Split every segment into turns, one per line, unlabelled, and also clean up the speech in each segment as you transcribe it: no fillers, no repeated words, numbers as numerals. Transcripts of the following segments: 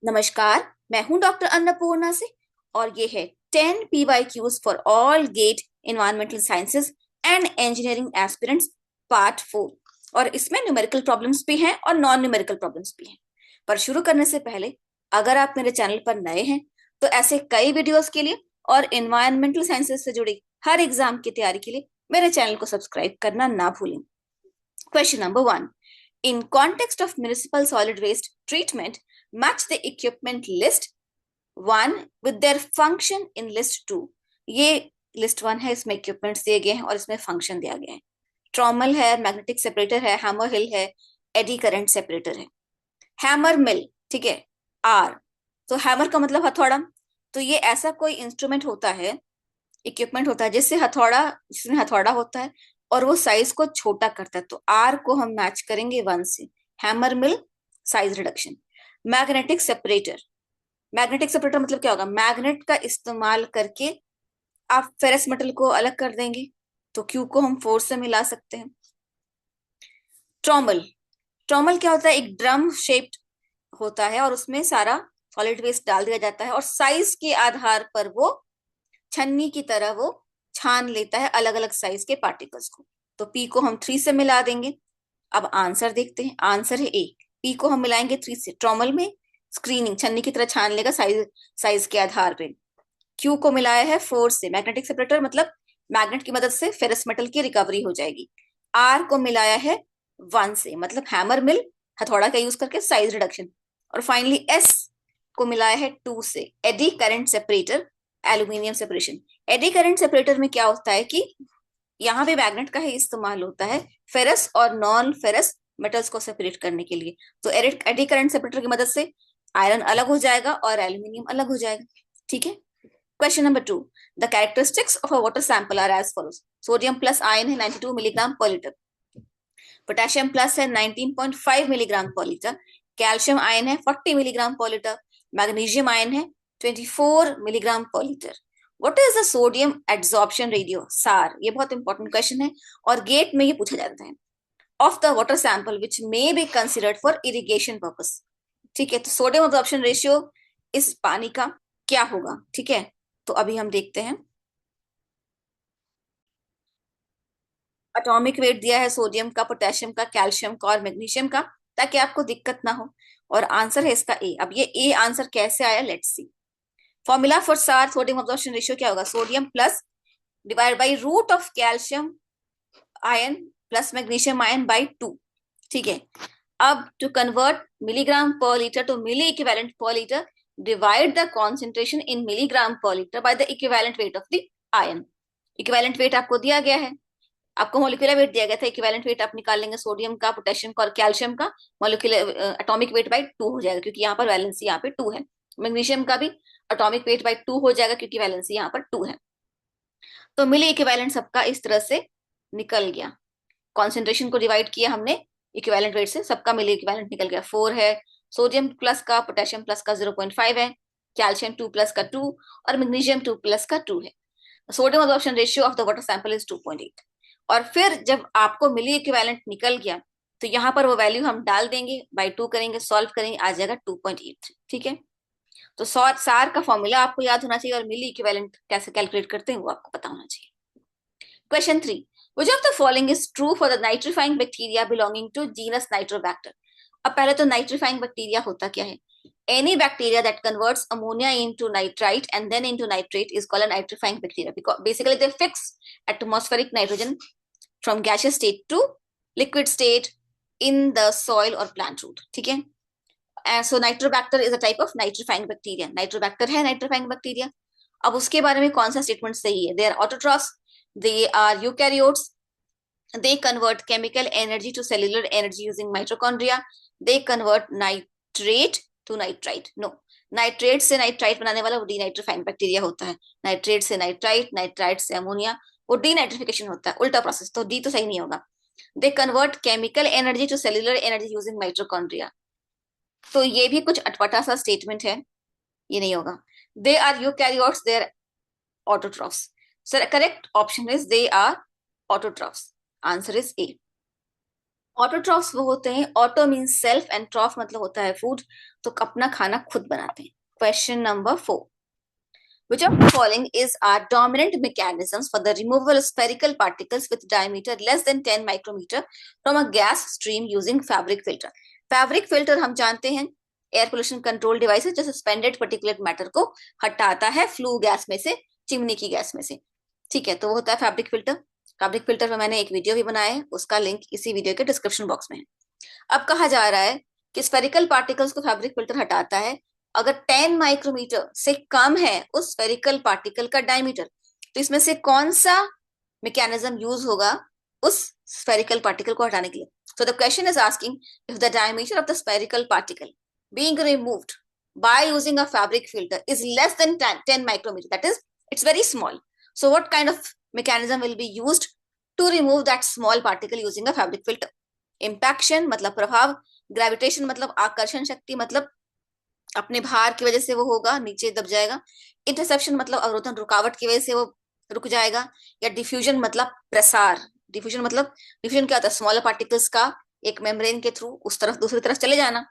नमस्कार। मैं हूं डॉक्टर अन्नपूर्णा से और ये है 10 PYQs for all get environmental sciences and engineering aspirants part 4। और इसमें न्यूमेरिकल प्रॉब्लम्स भी हैं और नॉन न्यूमेरिकल प्रॉब्लम्स भी हैं। पर शुरू करने से पहले अगर आप मेरे चैनल पर नए हैं तो ऐसे कई वीडियोस के लिए और इन्वायरमेंटल साइंसेज से जुड़ी हर एग्जाम की तैयारी के लिए मेरे चैनल को सब्सक्राइब करना ना भूलें। Question number 1। In context of municipal solid waste treatment, match the equipment list 1 with their function in list 2। ये लिस्ट 1 है, इसमें इक्विपमेंट्स दिए गए हैं और इसमें फंक्शन दिया गया है। ट्रॉमल है, मैग्नेटिक सेपरेटर है, हैमर हिल है, एडी करंट सेपरेटर है। हैमर मिल, ठीक है, आर। तो हैमर का मतलब हथौड़ा। तो ये ऐसा कोई इंस्ट्रूमेंट होता है, इक्विपमेंट होता है जिसमें हथौड़ा होता है और वो साइज को छोटा करता है। तो आर को हम मैच करेंगे 1 से। Hammer mill, size reduction. Magnetic separator, magnetic separator मतलब क्या होगा? मैग्नेट का इस्तेमाल करके आप फेरस मेटल को अलग कर देंगे, तो क्यू को हम फोर्स से मिला सकते हैं। ट्रॉमल, ट्रॉमल क्या होता है? एक ड्रम शेप्ड होता है और उसमें सारा सॉलिड वेस्ट डाल दिया जाता है और साइज के आधार पर वो छन्नी की तरह वो छान लेता है अलग अलग साइज के पार्टिकल्स को। तो पी को हम 3 से मिला देंगे। अब आंसर देखते हैं। आंसर है ए। पी को हम मिलाएंगे 3 से। ट्रॉमल में स्क्रीनिंग छन्नी की तरह छान लेगा साइज साइज के आधार पे। क्यू को मिलाया है 4 से। मैग्नेटिक सेपरेटर मतलब मैग्नेट की मदद से फेरस मेटल की रिकवरी हो जाएगी। आर को मिलाया है 1 से, मतलब हैमर मिल, हथौड़ा का यूज करके साइज रिडक्शन। और फाइनली एस को मिलाया है 2 से। Eddy current separator, aluminium separation. Eddy current separator में क्या होता है कि यहाँ पे मैग्नेट का ही इस्तेमाल होता है फेरस और नॉन फेरस मेटल्स को सेपरेट करने के लिए। तो एडी करंट सेपरेटर की मदद से आयरन अलग हो जाएगा और एल्यूमिनियम अलग हो जाएगा। ठीक है। Question number 2। The characteristics of a water sample are as follows. Sodium plus ion है 92 milligram per litre. Potassium plus है 19.5 milligram per litre. Calcium ion है 40 milligram per litre. Magnesium ion है 24 milligram per litre. What is the sodium adsorption radio, सार? ये बहुत important question है और gate में ये पूछा जाता है। Of the water sample which may be considered for irrigation purpose. ठीक है, तो सोडियम एब्जॉर्प्शन रेशियो इस पानी का क्या होगा? ठीक है, तो अभी हम देखते हैं। एटॉमिक वेट दिया है सोडियम का, पोटेशियम का, कैल्शियम का और मैग्नीशियम का, ताकि आपको दिक्कत ना हो। और आंसर है इसका ए। अब ये ए आंसर कैसे आया, let's see. Formula for SAR sodium absorption ratio क्या होगा? Sodium plus divide by root of calcium ion plus magnesium ion by 2। ठीक है। अब to convert milligram per litre to milli equivalent per litre, divide the concentration in milligram per litre by the equivalent weight of the ion. Equivalent weight आपको दिया गया है, आपको molecular weight दिया गया था। इक्विवेलेंट वेट आप निकाल लेंगे सोडियम का, पोटेशियम का और कैल्शियम का। मोलिकुलर एटॉमिक वेट बाई 2 हो जाएगा क्योंकि यहाँ पर वैलेंसी यहाँ पे 2 है। मैग्नीशियम का भी एटॉमिक वेट बाई 2 हो जाएगा क्योंकि वैलेंसी यहाँ पर 2 है। तो मिली इक्विवेलेंट सबका इस तरह से निकल गया। कॉन्सेंट्रेशन को डिवाइड किया हमने इक्विवेलेंट वेट से, सबका मिली इक्विवेलेंट निकल गया। 4 है सोडियम प्लस का, पोटेशियम प्लस का 0.5 है, कैल्शियम 2 प्लस का 2 और मैग्नीशियम 2 प्लस का 2 है। Sodium absorption ratio of the water sample is 2.8। और फिर जब आपको मिली इक्विवेलेंट निकल गया तो यहाँ पर वो वैल्यू हम डाल देंगे, बाई 2 करेंगे, सॉल्व करेंगे, आ जाएगा 2.83। ठीक है। तो सार का फॉर्मूला आपको याद होना चाहिए और मिली इक्विवेलेंट कैसे कैलकुलेट करते हैं वो आपको पता होना चाहिए। Question 3। Which of the following is true for the nitrifying bacteria belonging to genus Nitrobacter? अब पहले तो नाइट्रीफाइंग बैक्टीरिया होता क्या है? Any bacteria that converts ammonia into nitrite and then into nitrate is called a nitrifying bacteria because basically they fix atmospheric nitrogen from gaseous state to liquid state in the soil or plant root. ठीक है। So Nitrobacter is a type of nitrifying bacteria. Nitrobacter है nitrifying bacteria। अब उसके बारे में कौन सा statement सही है? They are autotrophs, they are eukaryotes, they convert chemical energy to cellular energy using mitochondria, they convert nitrate to nitrite. No, nitrate से नाइट्राइट बनाने वाला वो डीनाइट्रीफाइंग बैक्टीरिया होता है। नाइट्रेट से नाइट्राइट, नाइट्राइट से अमोनिया, वो डीनाइट्रिफिकेशन होता है, उल्टा प्रोसेस। तो डी तो सही नहीं होगा। They convert chemical energy to cellular energy using mitochondria, तो ये भी कुछ अटपटा सा स्टेटमेंट है, ये नहीं होगा। They are eukaryotes, they are autotrophs. Sir correct option is they are autotrophs. Answer is A. Autotrophs वो होते हैं, auto means self and troph मतलब होता है फूड, तो अपना खाना खुद बनाते हैं। Question number 4, which of the following is our dominant mechanisms for the removal of spherical particles with diameter less than 10 micrometer from a gas stream using fabric filter? Fabric filter हम जानते हैं air pollution control device है जो suspended particulate matter को हटाता है flue gas में से, चिमनी की गैस में से। ठीक है, तो वो होता है फैब्रिक फिल्टर। फैब्रिक फिल्टर पर मैंने एक वीडियो भी बनाया है, उसका लिंक इसी वीडियो के डिस्क्रिप्शन बॉक्स में है। अब कहा जा रहा है कि स्फेरिकल पार्टिकल्स को फैब्रिक फिल्टर हटाता है अगर 10 माइक्रोमीटर से कम है उस स्फेरिकल पार्टिकल का डायमीटर। तो इसमें से कौन सा मैकेनिज्म यूज होगा उस स्फेरिकल पार्टिकल को हटाने के लिए? So the question is asking if the diameter of the spherical particle being removed by using a fabric filter is less than 10 micrometer, that is it's very small. So what kind of mechanism will be used to remove that small particle using a fabric filter? Impaction मतलब प्रभाव, gravitation मतलब आकर्षण शक्ति, मतलब अपने भार की वजह से वो होगा, नीचे दब जाएगा। इंटरसेप्शन मतलब अवरोधन, रुकावट की वजह से वो रुक जाएगा। या डिफ्यूजन मतलब प्रसार। डिफ्यूजन क्या होता है? स्मॉलर पार्टिकल्स का एक मेम्ब्रेन के थ्रू उस तरफ दूसरी तरफ चले जाना।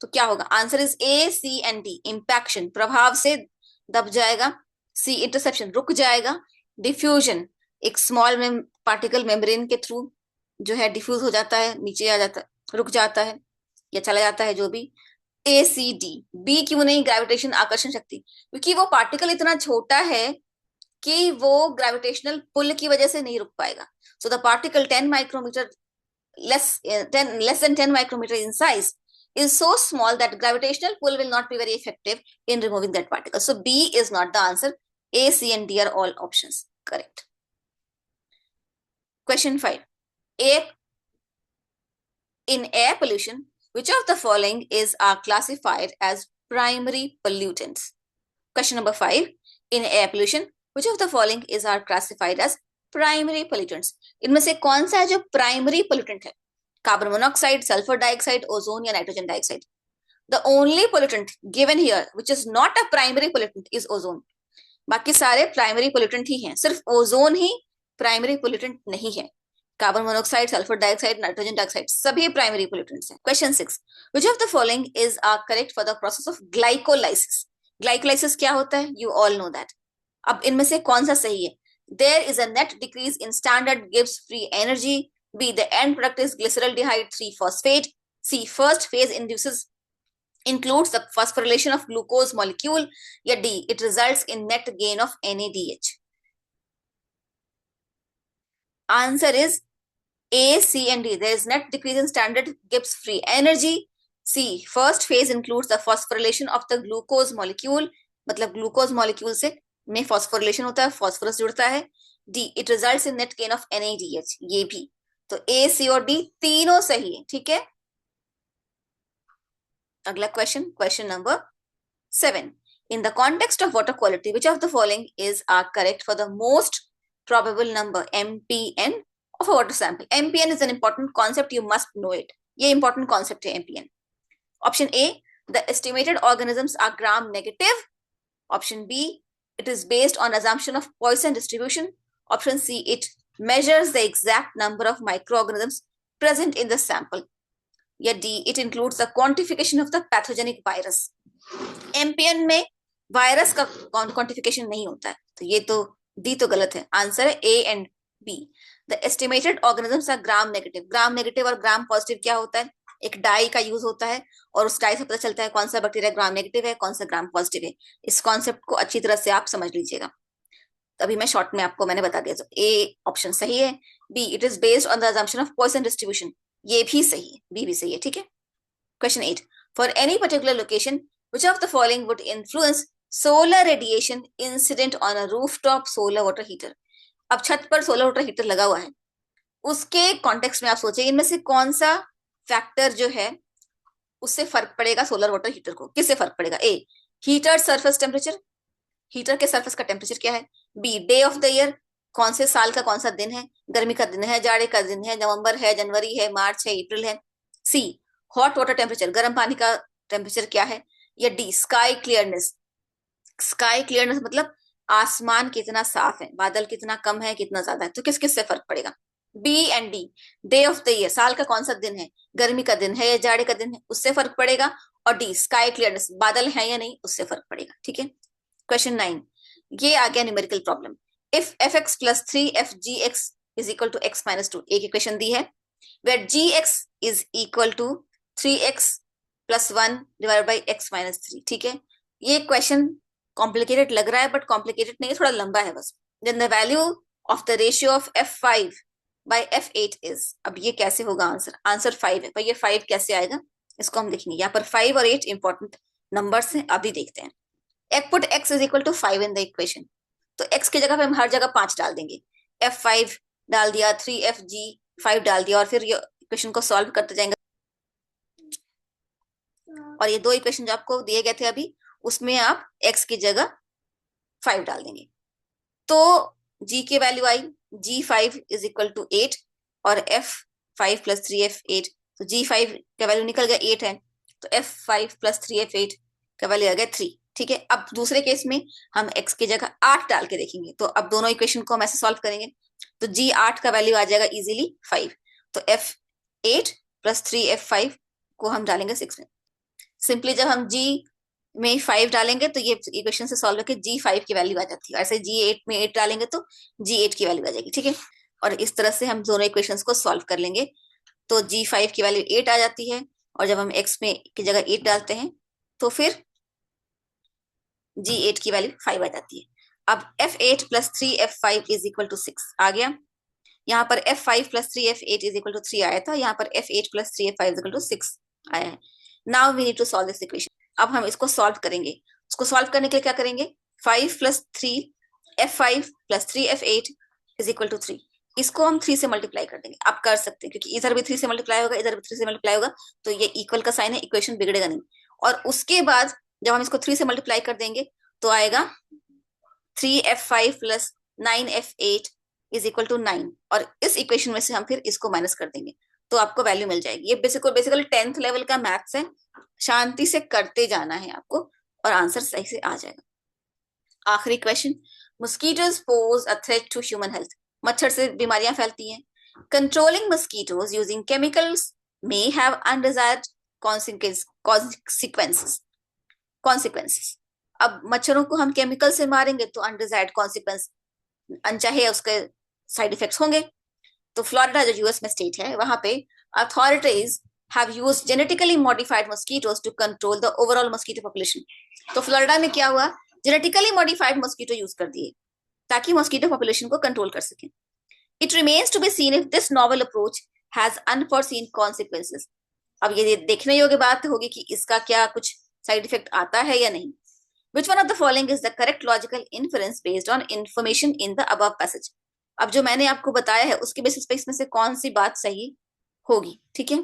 तो क्या होगा? Answer is A, C and D. Impaction प्रभाव से दब जाएगा, सी इंटरसेप्शन रुक जाएगा, डिफ्यूजन एक स्मॉल पार्टिकल मेम्ब्रेन के थ्रू जो है डिफ्यूज हो जाता है, नीचे आ जाता है, रुक जाता है या चला जाता है, जो भी। ए, सी, डी। बी क्यों नहीं? ग्रेविटेशन आकर्षण शक्ति, क्योंकि वो पार्टिकल इतना छोटा है कि वो ग्रेविटेशनल पुल की वजह से नहीं रुक पाएगा। So the particle 10 micrometre less than 10 micrometer in size is so small that gravitational pull will not be very effective in removing that particle. So B is not the answer. A, C and D are all options correct. Question 5. In air pollution, which of the following are classified as primary pollutants? Question number 5. In air pollution, which of the following are classified as primary pollutants? इनमें से कौन सा है जो primary pollutant है? Carbon monoxide, sulphur dioxide, ozone या nitrogen dioxide? The only pollutant given here which is not a primary pollutant is ozone. बाकी सारे प्राइमरी पोल्यूटेंट ही हैं, सिर्फ ओजोन ही प्राइमरी पोल्यूटेंट नहीं है। Carbon monoxide, sulphur dioxide, nitrogen dioxide सभी primary pollutants हैं। Question 6. Which of the following is correct for the process of glycolysis? Glycolysis क्या होता है? You all know that. अब इनमें से कौन सा सही है? There is a net decrease in standard Gibbs free energy. B, the end product is glyceraldehyde 3-phosphate. C, first phase includes the phosphorylation of glucose molecule. या D, it results in net gain of NADH. Answer is A, C and D. There is net decrease in standard Gibbs free energy. C, first phase includes the phosphorylation of the glucose molecule. मतलब glucose molecule से में phosphorylation होता है, phosphorus जुड़ता है। D, it results in net gain of NADH। ये भी तो ए, सी और डी तीनों सही है। ठीक है, अगला question, question number 7. In the context of water quality, which of the following is correct for the most probable number MPN of a water sample? MPN is an important concept, you must know it. ये important concept है MPN. Option A, the estimated organisms are gram negative. Option B, it is based on assumption of Poisson distribution. Option C, it measures the exact number of microorganisms present in the sample. या D, it includes the quantification of the pathogenic virus. MPN में virus का quantification नहीं होता है, तो ये तो D तो गलत है। आंसर है A and B. The estimated organisms are gram negative. Gram negative और ग्राम पॉजिटिव क्या होता है? एक डाई का यूज होता है और उस डाई से पता चलता है कौन सा बैक्टीरिया ग्राम नेगेटिव है, कौन सा ग्राम पॉजिटिव है। इस कॉन्सेप्ट को अच्छी तरह से आप समझ लीजिएगा। अभी मैं शॉर्ट में आपको मैंने बता दिया। तो ए ऑप्शन सही है। B, it is based on the assumption of Poisson distribution, ये भी सही है, बी भी सही है। ठीक है, question 8. For any particular location which of the following would influence solar radiation incident on a rooftop solar water heater? अब छत पर सोलर वाटर हीटर लगा हुआ है, उसके कॉन्टेक्स्ट में आप सोचिए इनमें से कौन सा फैक्टर जो है उससे फर्क पड़ेगा सोलर वाटर हीटर को? किससे फर्क पड़ेगा? A, heater surface temperature, heater के सरफेस का टेम्परेचर क्या है। B, day of the year, कौन से साल का कौन सा दिन है, गर्मी का दिन है, जाड़े का दिन है, नवंबर है, जनवरी है, मार्च है, अप्रैल है। सी, हॉट वाटर टेम्परेचर, गर्म पानी का टेम्परेचर क्या है। या D, sky clearness, sky clearness मतलब आसमान कितना साफ है, बादल कितना कम है, कितना ज्यादा है। तो किस किस से फर्क पड़ेगा? B and D, day of the year, साल का कौन सा दिन है, गर्मी का दिन है या जाड़े का दिन है, उससे फर्क पड़ेगा। और डी, स्काई क्लियरनेस, बादल है या नहीं, उससे फर्क पड़ेगा। ठीक है। क्वेश्चन 9, ये आ गया numerical problem. If f x plus three f g x is equal to x minus two, एक इक्वेशन दी है where g x is equal to three x plus one divide by x minus three. ठीक है। ये question complicated लग रहा है but complicated नहीं है, थोड़ा लंबा है बस। Then the value of the ratio of F5 by F8 इज, अब ये कैसे होगा आंसर, आंसर 5 है पर ये 5 कैसे आएगा, इसको हम देखेंगे। यहाँ पर 5 और 8 इंपॉर्टेंट नंबर्स हैं, अभी देखते हैं। एक put x is equal to 5 in the equation, तो x की जगह पे हम हर जगह 5 डाल देंगे। F5 डाल दिया, 3FG5 डाल दिया, और फिर ये इक्वेशन को सॉल्व करते जाएंगे। और ये दो इक्वेशन जो आपको दिए गए थे अभी, उसमें आप x की जगह 5 डाल देंगे। तो g की वैल्यू आई, G5 इज इक्वल टू 8 और F5 प्लस 3F8, तो G5 का वैल्यू निकल गया 8 है, तो F5 प्लस 3F8 का वैल्यू आ गया 3। ठीक है। अब दूसरे केस में हम x की जगह 8 डाल के देखेंगे, तो अब दोनों इक्वेशन को हम ऐसे सॉल्व करेंगे, तो G8 का वैल्यू आ जाएगा इजीली 5, तो F8 प्लस 3F5 को हम डालेंगे 6 में। सिंपली जब हम G में 5 डालेंगे तो ये इक्वेशन से सॉल्व करके G5 की वैल्यू आ जाती है, ऐसे G8 में 8 डालेंगे तो G8 की वैल्यू आ जाएगी। ठीक है। और इस तरह से हम दोनों इक्वेशंस को सॉल्व कर लेंगे, तो G5 की वैल्यू 8 आ जाती है, और जब हम x में की जगह 8 डालते हैं तो फिर G8 की वैल्यू 5 आ जाती है। अब F8 plus 3F5 is equal to 6 आ गया। यहाँ पर F5 plus 3F8 is equal to 3 आया था, यहाँ पर F8 plus 3F5 is equal to 6 आया है। Now we need to solve this equation. अब हम इसको सॉल्व करेंगे। उसको सॉल्व करने के लिए क्या करेंगे, 5 plus 3F5 plus 3F8 is equal to 3, इसको हम 3 से मल्टीप्लाई कर देंगे। आप कर सकते हैं क्योंकि इधर भी 3 से मल्टीप्लाई होगा, इधर भी 3 से मल्टीप्लाई होगा, तो ये इक्वल का साइन है, इक्वेशन बिगड़ेगा नहीं। और उसके बाद जब हम इसको 3 से मल्टीप्लाई कर देंगे तो आएगा 3F5 plus 9F8 is equal to 9, और इस इक्वेशन में से हम फिर इसको माइनस कर देंगे तो आपको वैल्यू मिल जाएगी। ये बेसिकली 10th लेवल का मैथ्स है, शांति से करते जाना है आपको और आंसर सही से आ जाएगा। आखिरी question, mosquitoes pose a threat to human health, मच्छर से बीमारियां फैलती हैं। Controlling mosquitoes using chemicals may have undesired consequences. अब मच्छरों को हम केमिकल से मारेंगे तो अनडिजायर्ड कॉन्सिक्वेंस, अनचाहे उसके साइड इफेक्ट्स होंगे। तो फ्लोरिडा जो यूएस में स्टेट है, वहां पे authorities have used genetically modified mosquitoes to control the overall mosquito population. तो फ्लोरिडा में क्या हुआ, जेनेटिकली मॉडिफाइड मॉस्किटो यूज कर दिए ताकि मॉस्किटो पॉपुलेशन को कंट्रोल कर सके। It remains to be seen if this novel approach has unforeseen consequences. अब ये देखने योग्य बात होगी कि इसका क्या कुछ साइड इफेक्ट आता है या नहीं। Which one of the following is the correct logical inference based on information in the above passage? अब जो मैंने आपको बताया है उसके बेसिस पे इसमें से कौन सी बात सही होगी। ठीक है।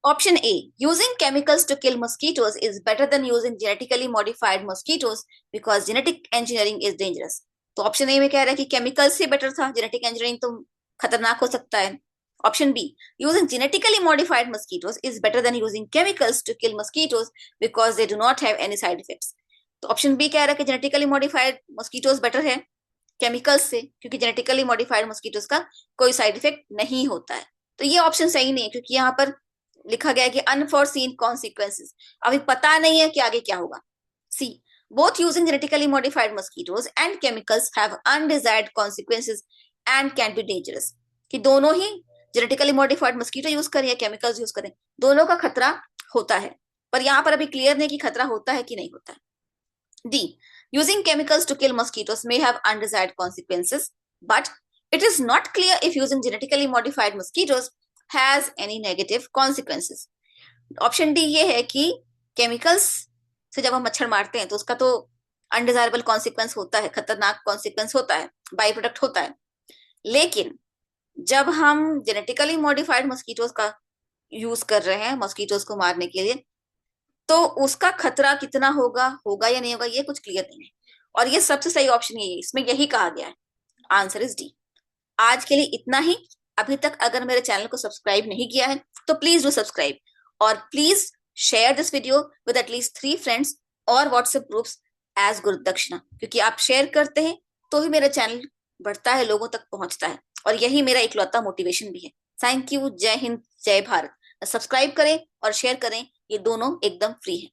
Option A, using chemicals to kill mosquitoes is better than using genetically modified mosquitoes because genetic engineering is dangerous. तो ऑप्शन ए में कह रहा है कि केमिकल से बेटर था, जेनेटिक इंजीनियरिंग तो खतरनाक हो सकता है। Option B, using genetically modified mosquitoes is better than using chemicals to kill mosquitoes because they do not have any side effects. तो ऑप्शन बी कह रहा है कि जेनेटिकली मॉडिफाइड मॉस्किटोज बेटर है केमिकल्स से, क्योंकि जेनेटिकली मॉडिफाइड मॉस्किटोज का कोई साइड इफेक्ट नहीं होता है। तो ये ऑप्शन सही नहीं है क्योंकि यहाँ पर लिखा गया है कि अनफोर्सीन कॉन्सिक्वेंसेस, अभी पता नहीं है कि आगे क्या होगा। सी, both using genetically modified mosquitoes and chemicals have undesired consequences and can be dangerous, कि दोनों ही जेनेटिकली मॉडिफाइड मस्कीटो यूज करें या केमिकल्स यूज करें, दोनों का खतरा होता है, पर यहाँ पर अभी क्लियर नहीं कि खतरा होता है कि नहीं होता है। D, using chemicals to kill mosquitoes may have undesired consequences, but it is not clear if using genetically modified mosquitoes has any negative consequences. Option D ये है कि केमिकल्स से जब हम मच्छर मारते हैं तो उसका तो अनडिजायरेबल कॉन्सिक्वेंस होता है, खतरनाक कॉन्सिक्वेंस होता है, बाई प्रोडक्ट होता है, लेकिन जब हम जेनेटिकली मॉडिफाइड मॉस्किटोज का यूज कर रहे हैं मॉस्किटोज को मारने के लिए, तो उसका खतरा कितना होगा, होगा या नहीं होगा, ये कुछ क्लियर नहीं है। और ये सबसे सही ऑप्शन यही है, इसमें यही कहा गया है, आंसर इज डी। आज के लिए इतना ही। अभी तक अगर मेरे चैनल को सब्सक्राइब नहीं किया है तो प्लीज डू सब्सक्राइब, और please share this video with at least 3 friends और व्हाट्सएप ग्रुप्स एज गुरुदक्षिणा, क्योंकि आप शेयर करते हैं तो ही मेरा चैनल बढ़ता है, लोगों तक पहुंचता है, और यही मेरा इकलौता मोटिवेशन भी है। Thank you. जय हिंद, जय भारत। सब्सक्राइब करें और शेयर करें, ये दोनों एकदम फ्री है।